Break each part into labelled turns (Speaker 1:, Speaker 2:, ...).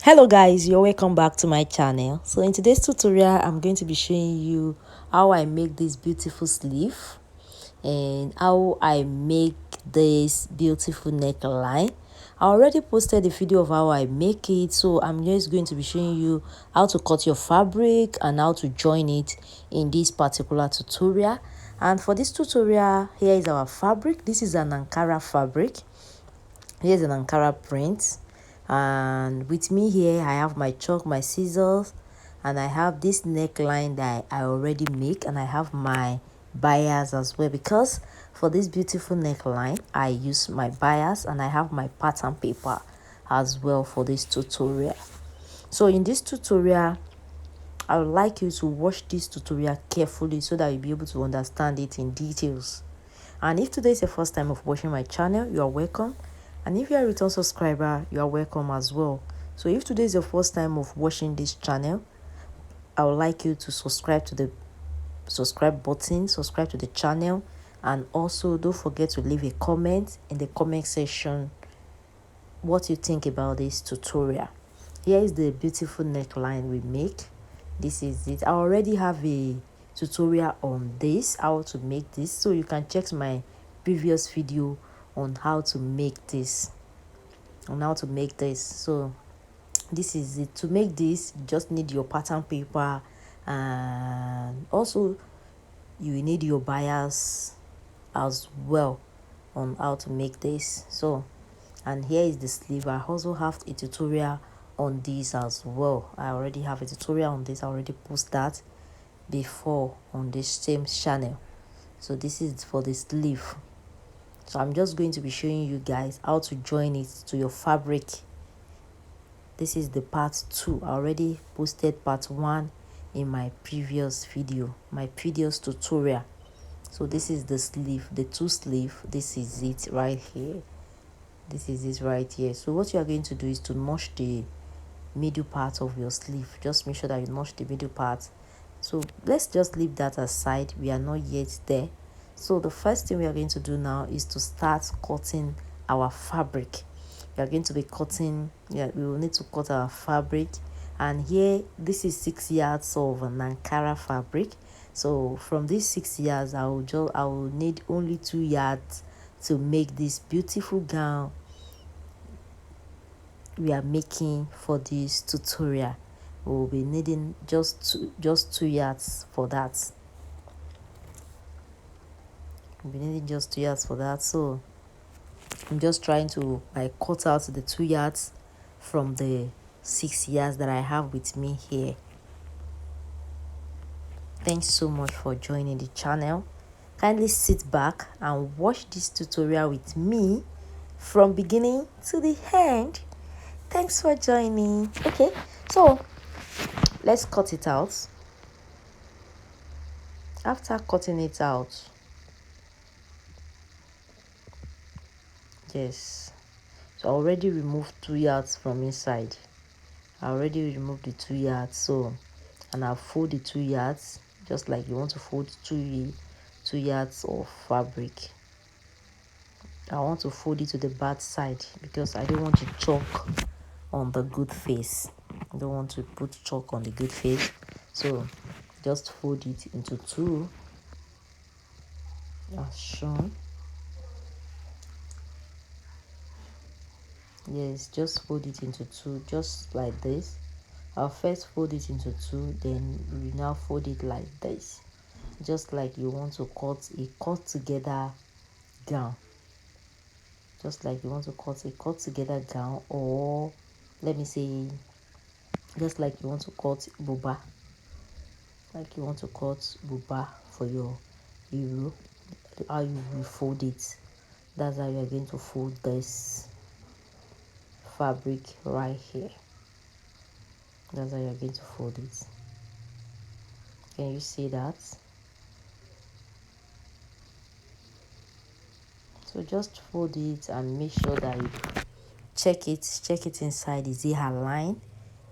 Speaker 1: Hello guys, you're welcome back to my channel. So in today's tutorial I'm going to be showing you how I make this beautiful sleeve and how I make this beautiful neckline. I already posted a video of how I make it, so I'm just going to be showing you how to cut your fabric and how to join it in this particular tutorial. And for this tutorial, here is our fabric. This is an Ankara fabric. Here's an Ankara print, and with me here I have my chalk, my scissors, and I have this neckline that I already make, and I have my bias as well, because for this beautiful neckline I use my bias and I have my pattern paper as well for this tutorial. So in this tutorial I would like you to watch this tutorial carefully so that you'll be able to understand it in details. And if today is your first time of watching my channel, you are welcome. And if you are a return subscriber, you are welcome as well. So if today is your first time of watching this channel, I would like you to subscribe to the subscribe button, subscribe to the channel, and also don't forget to leave a comment in the comment section what you think about this tutorial. Here is the beautiful neckline we make. This is it. I already have a tutorial on this, how to make this, so you can check my previous video on how to make this, so this is it. To make this, you just need your pattern paper, and also you need your bias as well on how to make this. So, and here is the sleeve. I also have a tutorial on this as well. I already have a tutorial on this. I already posted that before on this same channel. So this is for the sleeve. So I'm just going to be showing you guys how to join it to your fabric. This is the part 2. I already posted part 1 in my previous video, my previous tutorial. So this is the sleeve, the 2 sleeve. This is it right here. This is it right here. So what you are going to do is to notch the middle part of your sleeve. Just make sure that you notch the middle part. So let's just leave that aside. We are not yet there. So the first thing we are going to do now is to start cutting our fabric. We are going to be cutting, we will need to cut our fabric. And here, this is 6 yards of an Ankara fabric. So from these 6 yards, I will need only 2 yards to make this beautiful gown we are making for this tutorial. We will be needing just 2 yards for that. We'll be needing just 2 yards for that. So I'm just trying to cut out the 2 yards from the 6 yards that I have with me here. Thanks so much for joining the channel. Kindly sit back and watch this tutorial with me from beginning to the end. Thanks for joining. Okay, so let's cut it out. After cutting it out, yes, so I already removed 2 yards from inside. I already removed the 2 yards, so, and I'll fold the 2 yards just like you want to fold 2 yards of fabric. I want to fold it to the bad side because I don't want to chalk on the good face. I don't want to put chalk on the good face, so just fold it into 2 as shown. Yes, just fold it into 2 just like this. I'll first fold it into 2, then we now fold it like this, just like you want to cut a cut together gown, just like you want to cut a cut together gown, or let me say just like you want to cut buba, like you want to cut buba for your hero. How you will fold it, that's how you are going to fold this fabric right here. That's how you're going to fold it. Can you see that? So just fold it and make sure that you check it inside. Is it aligned?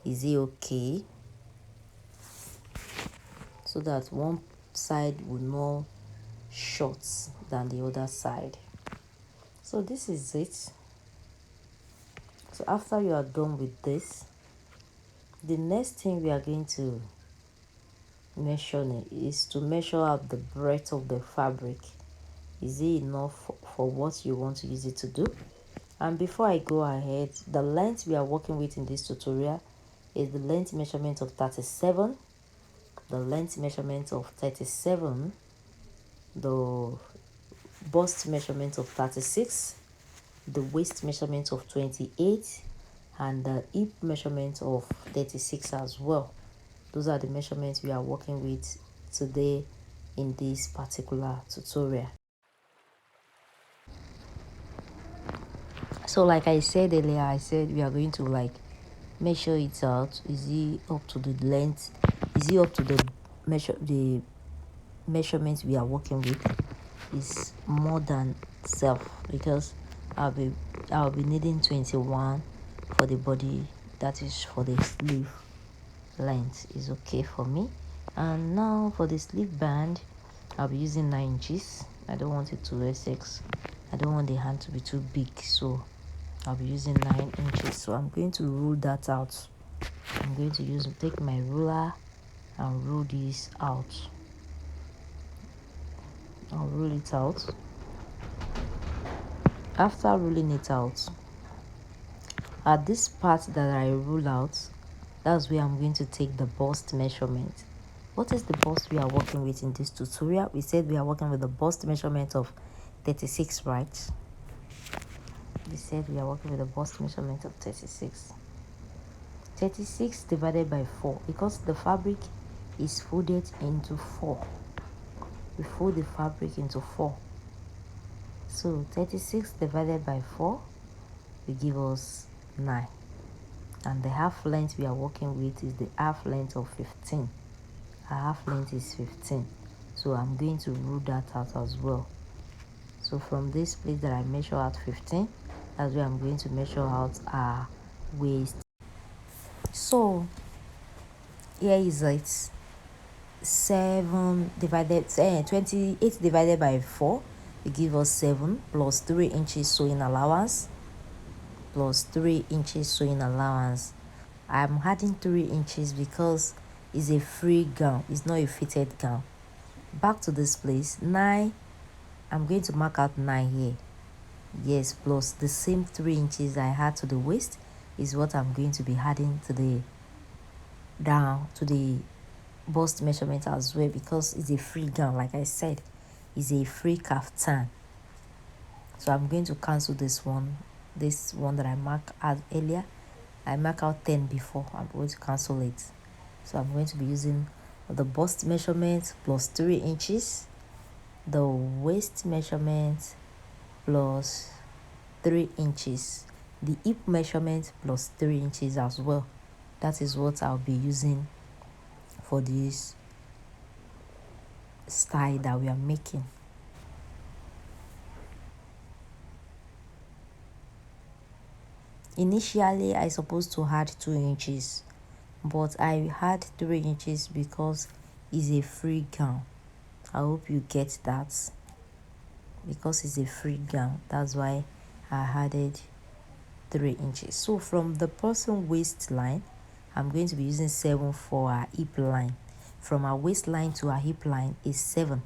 Speaker 1: Is it okay? So that one side will not short than the other side. So this is it. So after you are done with this, The next thing we are going to measure is to measure out the breadth of the fabric. Is it enough for what you want to use it to do? And before I go ahead, the length we are working with in this tutorial is the length measurement of 37, the length measurement of 37, the bust measurement of 36, the waist measurement of 28, and the hip measurement of 36 as well. Those are the measurements we are working with today in this particular tutorial. So like I said earlier, I said we are going to like measure it out. Is it up to the length? Is it up to the measurements we are working with? Is more than self, because I'll be needing 21 for the body, that is for the sleeve length is okay for me. And now for the sleeve band, I'll be using 9 inches. I don't want it to SX. I don't want the hand to be too big, so I'll be using 9 inches. So I'm going to rule that out. I'm going to take my ruler and rule this out. I'll rule it out. After ruling it out, at this part that I rule out, that's where I'm going to take the bust measurement. What is the bust we are working with in this tutorial? We said we are working with the bust measurement of 36, right? We said we are working with the bust measurement of 36. 36 divided by 4, because the fabric is folded into 4. We fold the fabric into 4. So 36 divided by 4 will give us 9. And the half length we are working with is the half length of 15. Our half length is 15. So I'm going to rule that out as well. So from this place that I measure out 15, that's where I'm going to measure out our waist. So here is it. 28 divided by 4 will give us 7, plus 3 inches sewing allowance, plus 3 inches sewing allowance. I'm adding 3 inches because it's a free gown, it's not a fitted gown. Back to this place, 9, I'm going to mark out 9 here. Yes, plus the same 3 inches I had to the waist is what I'm going to be adding to the bust measurement as well, because it's a free gown. Like I said, it's a free kaftan. So I'm going to cancel this one that I marked out earlier. I marked out 10 before. I'm going to cancel it. So I'm going to be using the bust measurement plus 3 inches, the waist measurement plus 3 inches, the hip measurement plus 3 inches as well. That is what I'll be using for this style that we are making. Initially I supposed to add 2 inches, but I had 3 inches because it's a free gown. I hope you get that. Because it's a free gown, that's why I added 3 inches. So from the person waistline, I'm going to be using 7 for our hip line. From our waistline to our hip line is 7.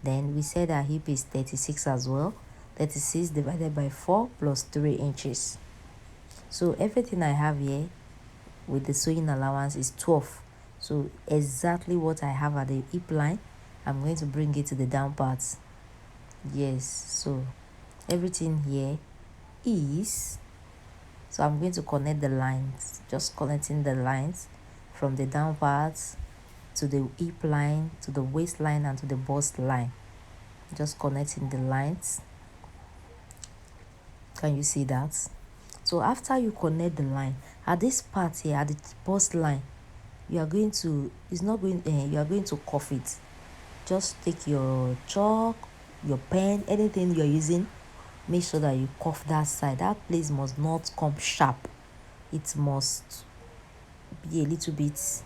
Speaker 1: Then we said our hip is 36 as well. 36 divided by 4 plus 3 inches. So everything I have here with the sewing allowance is 12. So exactly what I have at the hip line, I'm going to bring it to the down parts. Yes, so everything here is, so I'm going to connect the lines, just connecting the lines from the down parts to the hip line, to the waistline, and to the bust line. Just connecting the lines. Can you see that? So after you connect the line at this part here, at the bust line, you are going to, you are going to cuff it. Just take your chalk, your pen, anything you're using, make sure that you cuff that side. That place must not come sharp. It must be a little bit,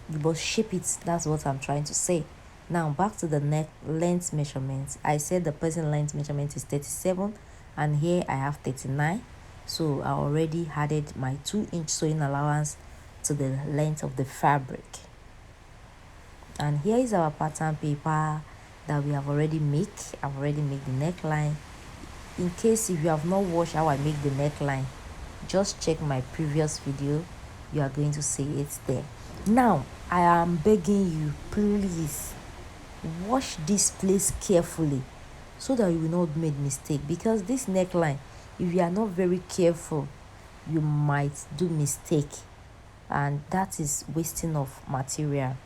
Speaker 1: you must shape it. That's what I'm trying to say. Now back to the neck length measurement. I said the person length measurement is 37, and here I have 39. So I already added my 2-inch sewing allowance to the length of the fabric. And here is our pattern paper that we have already made. I've already made the neckline. In case if you have not watched how I make the neckline, just check my previous video. You are going to see it there. Now I am begging you, please wash this place carefully so that you will not make mistake, because this neckline, if you are not very careful, you might do mistake, and that is wasting of material.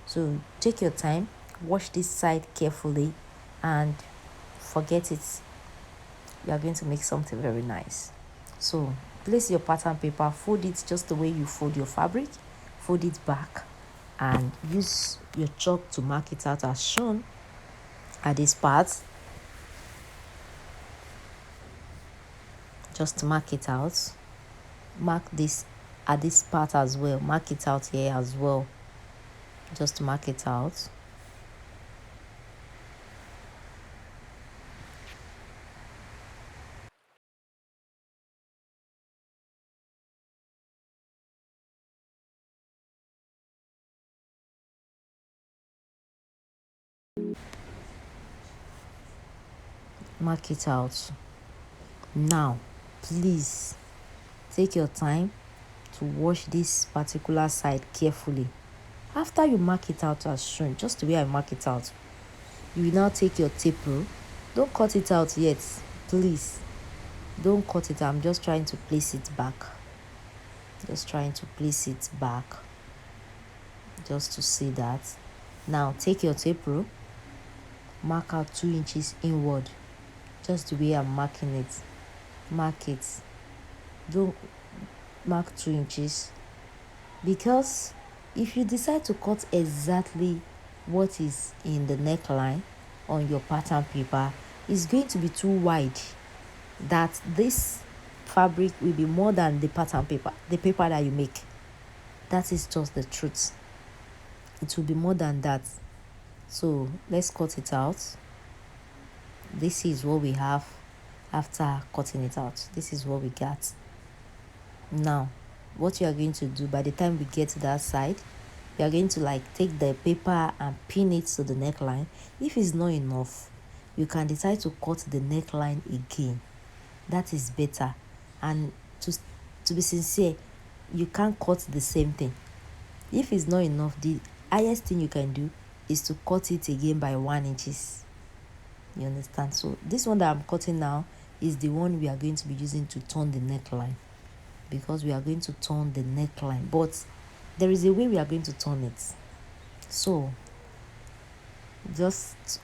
Speaker 1: So take your time, wash this side carefully, and forget it. You are going to make something very nice. So place your pattern paper, fold it just the way you fold your fabric, fold it back, and use your chalk to mark it out as shown at this part. Just mark it out. Mark this at this part as well. Mark it out here as well. Just mark it out. Mark it out. Now, please take your time to wash this particular side carefully. After you mark it out as shown, just the way I mark it out, you will now take your tape rule. Don't cut it out yet, please. Don't cut it. I'm just trying to place it back. Just trying to place it back. Just to see that. Now take your tape rule. Mark out 2 inches inward. Just the way I'm marking it. Mark it. Don't mark 2 inches, because if you decide to cut exactly what is in the neckline on your pattern paper, it's going to be too wide, that this fabric will be more than the pattern paper, the paper that you make. That is just the truth. It will be more than that. So let's cut it out. This is what we have after cutting it out. This is what we got. Now what you are going to do, by the time we get to that side, you are going to take the paper and pin it to the neckline. If it's not enough, you can decide to cut the neckline again. That is better. And to be sincere, you can't cut the same thing. If it's not enough, the highest thing you can do is to cut it again by 1 inches. You understand? So this one that I'm cutting now is the one we are going to be using to turn the neckline, because we are going to turn the neckline, but there is a way we are going to turn it. So just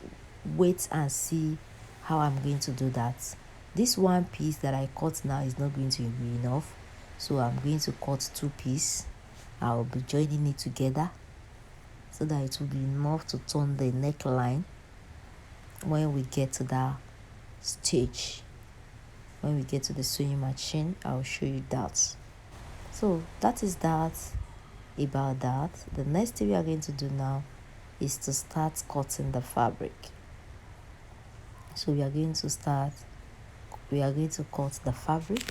Speaker 1: wait and see how I'm going to do that. This one piece that I cut now is not going to be enough, so I'm going to cut 2 pieces. I'll be joining it together so that it will be enough to turn the neckline when we get to that stage. When we get to the sewing machine, I'll show you that. So that is that about that. The next thing we are going to do now is to start cutting the fabric. So we are going to cut the fabric.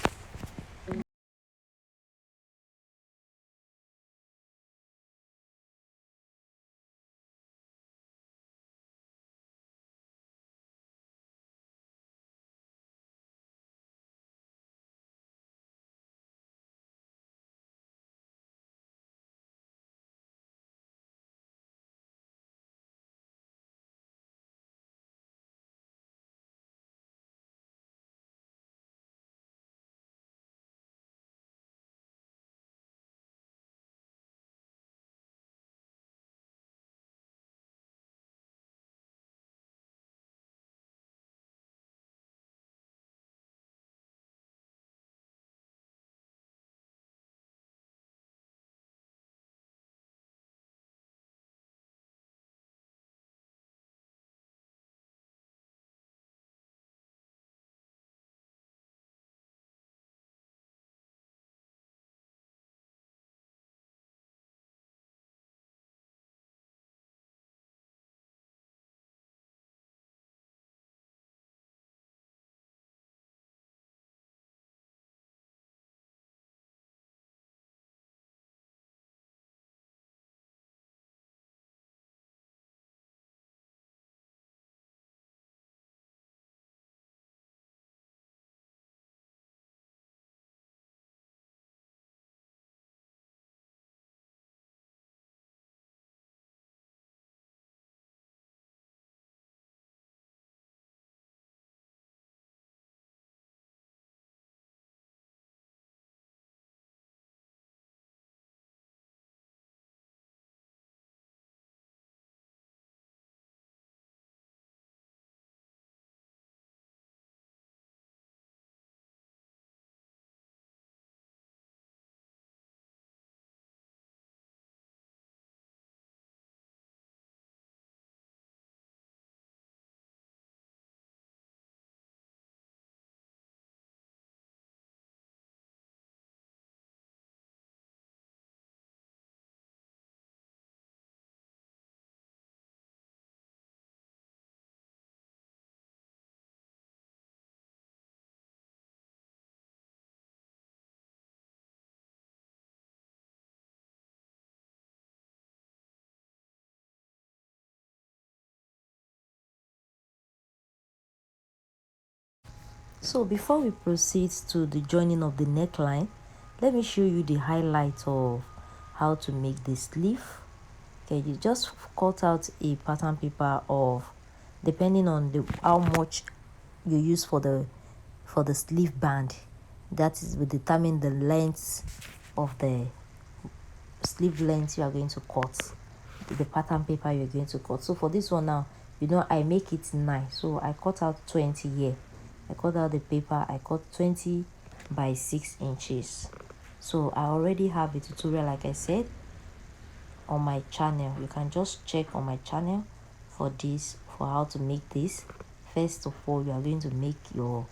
Speaker 1: So before we proceed to the joining of the neckline, let me show you the highlight of how to make the sleeve. Okay, you just cut out a pattern paper of, depending on the how much you use for the sleeve band, that is will determine the length of the sleeve length you are going to cut, the pattern paper you're going to cut. So for this one now, I make it 9, so I cut out 20 here. I cut out the paper, I cut 20 by 6 inches. So I already have a tutorial, like I said, on my channel. You can just check on my channel for this, for how to make this. First of all, you are going to make your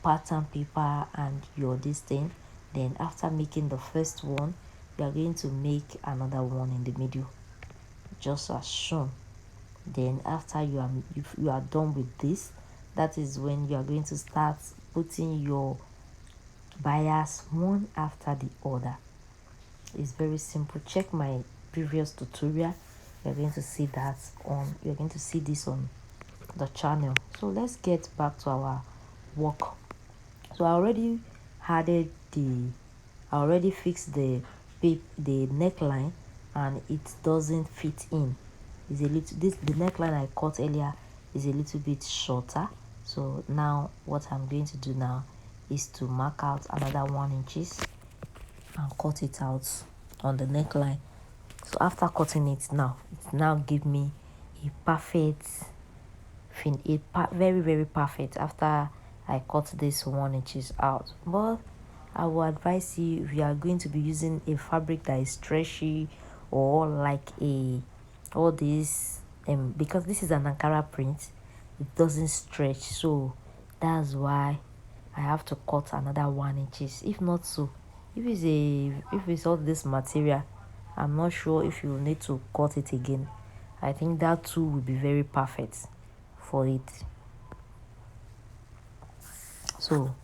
Speaker 1: pattern paper and your this thing. Then after making the first one, you are going to make another one in the middle, just as shown. Then after if you are done with this, that is when you are going to start putting your bias one after the other. It's very simple. Check my previous tutorial. You're going to see this on the channel. So let's get back to our work. So I already fixed the neckline, and it doesn't fit in. Is a little this The neckline I cut earlier is a little bit shorter. So now what I'm going to do now is to mark out another 1 inches and cut it out on the neckline. So after cutting it now give me a perfect fin, very very perfect after I cut this 1 inches out. But I will advise you, if you are going to be using a fabric that is stretchy, or like all this because this is an Ankara print, it doesn't stretch, so that's why I have to cut another 1 inches. If not, so if it's all this material, I'm not sure if you need to cut it again. I think that too will be very perfect for it. So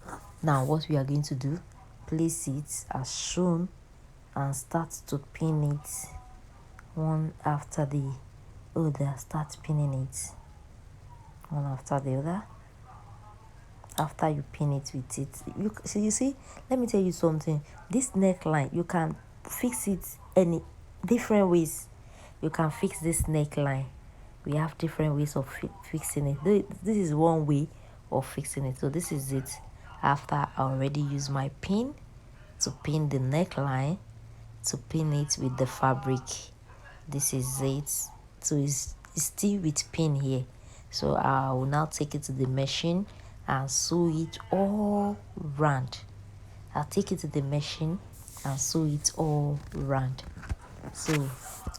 Speaker 1: now what we are going to do, place it as shown and start to pin it one after the other. Start pinning it one after the other. After you pin it with it, you see, let me tell you something. This neckline, you can fix it any different ways. You can fix this neckline. We have different ways of fixing it. This is one way of fixing it. So this is it. After I already use my pin to pin the neckline, to pin it with the fabric. This is it. So it's still with pin here. So I will now take it to the machine and sew it all round. I'll take it to the machine and sew it all round. So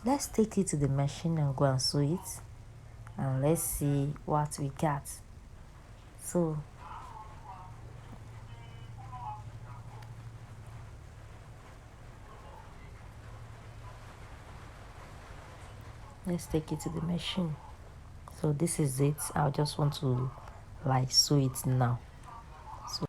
Speaker 1: let's take it to the machine and go and sew it, and let's see what we got. So let's take it to the machine. So this is it. I just want to sew it now. So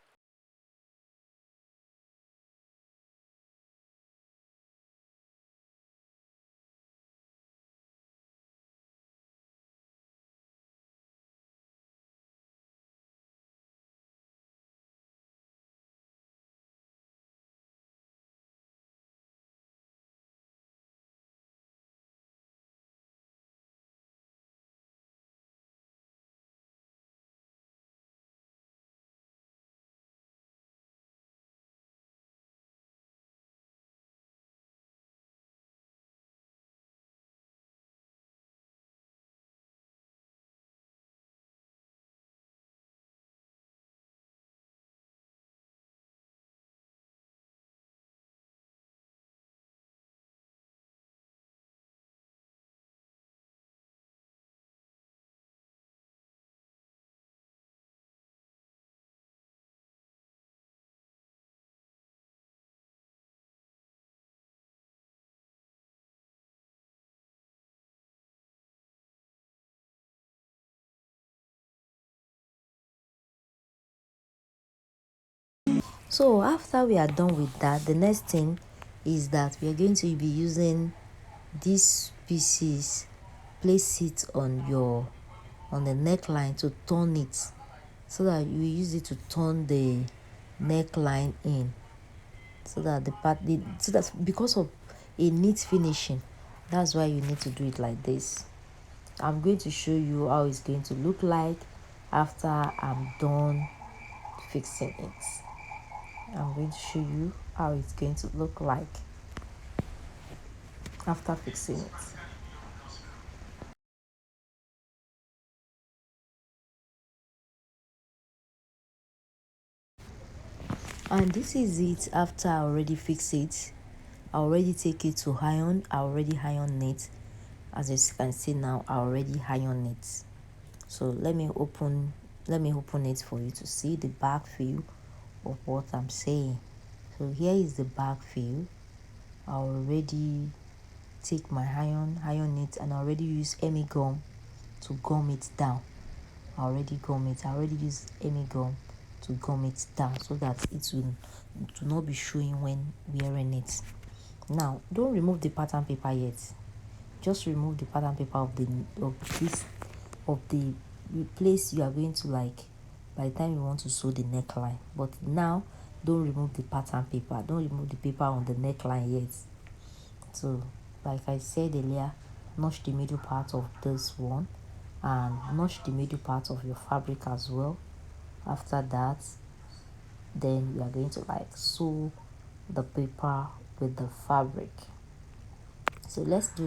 Speaker 1: So after we are done with that, the next thing is that we are going to be using these pieces. Place it on the neckline to turn it. so that you use it to turn the neckline in, so that so that because of a neat finishing, that's why you need to do it like this. I'm going to show you how it's going to look like after I'm done fixing it. I'm going to show you how it's going to look like after fixing it. And this is it after I already fix it. I already take it to iron. I already iron it. As you can see now, I already iron it. So let me open it for you to see the back view of what I'm saying. So here is the back view. I already take my iron it, and I already use Emi gum to gum it down. I already gum it. I already use Emi gum to gum it down so that it will not be showing when wearing it. Now, don't remove the pattern paper yet. Just remove the pattern paper of the place you are going to, like, by the time you want to sew the neckline. But now, don't remove the pattern paper. Don't remove the paper on the neckline yet. So, like I said earlier, notch the middle part of this one and notch the middle part of your fabric as well. After that, then we are going to, like, sew the paper with the fabric. So let's do.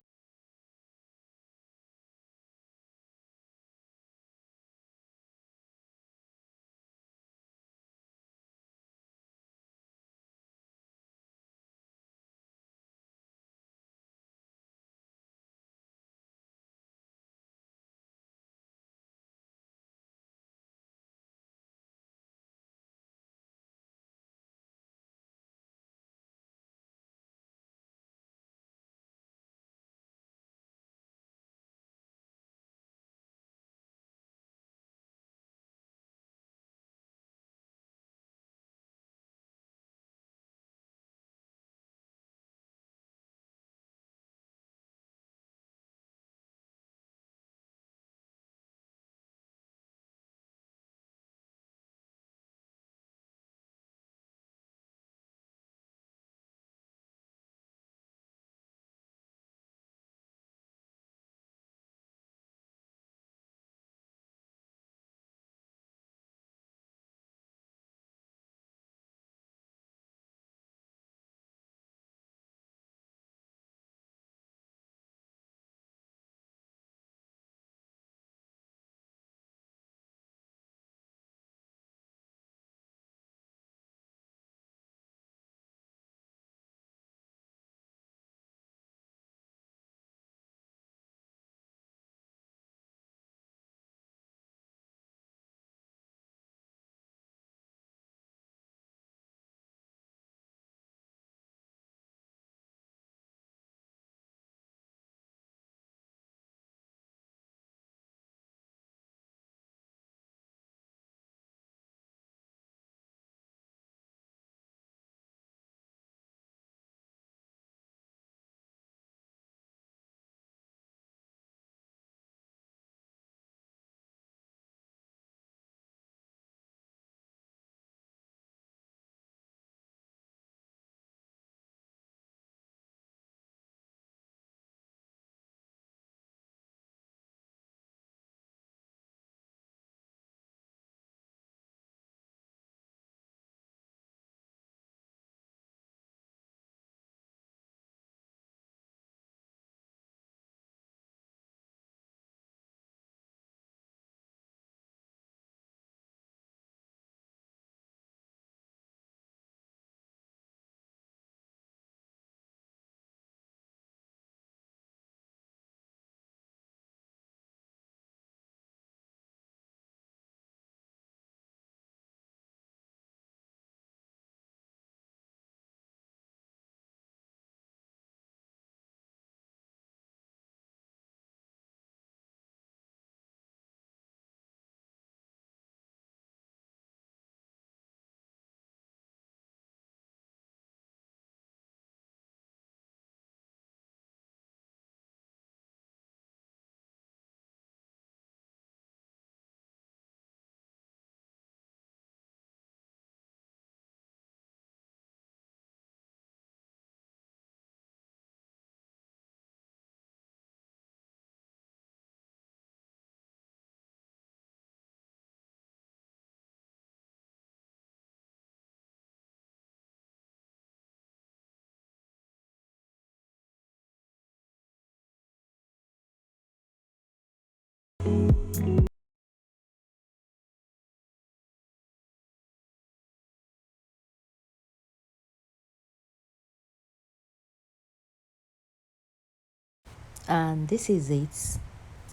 Speaker 1: And this is it.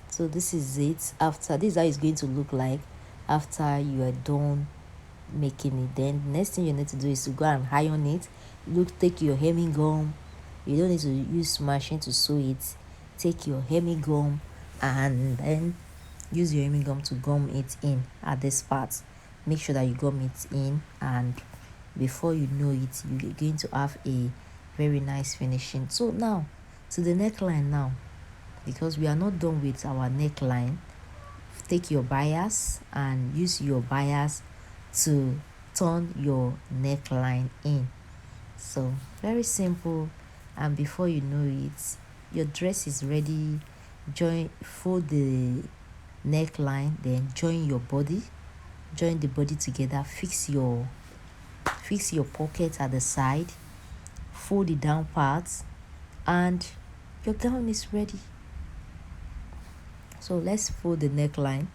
Speaker 1: So this is it. After this is how it's going to look like after you are done making it. Then the next thing you need to do is to go and iron it. Look, take your hemming gum. You don't need to use machine to sew it. Take your hemming gum and then use your hemming gum to gum it in at this part. Make sure that you gum it in, and before you know it, you're going to have a very nice finishing. So now to the neckline now, because we are not done with our neckline, take your bias and use your bias to turn your neckline in. So very simple, and before you know it, your dress is ready. Fold the neckline, then join the body together. Fix your pocket at the side, fold the down parts, and your gown is ready. So let's fold the neckline.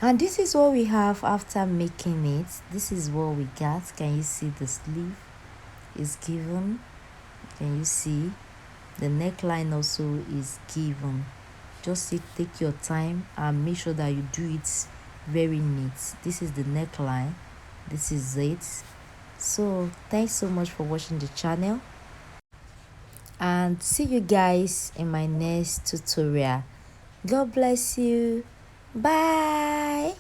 Speaker 1: And this is what we have after making it. This is what we got. Can you see the sleeve is given? Can you see the neckline also is given? Just take your time and make sure that you do it very neat. This is the neckline. This is it. So thanks so much for watching the channel, and see you guys in my next tutorial. God bless you. Bye.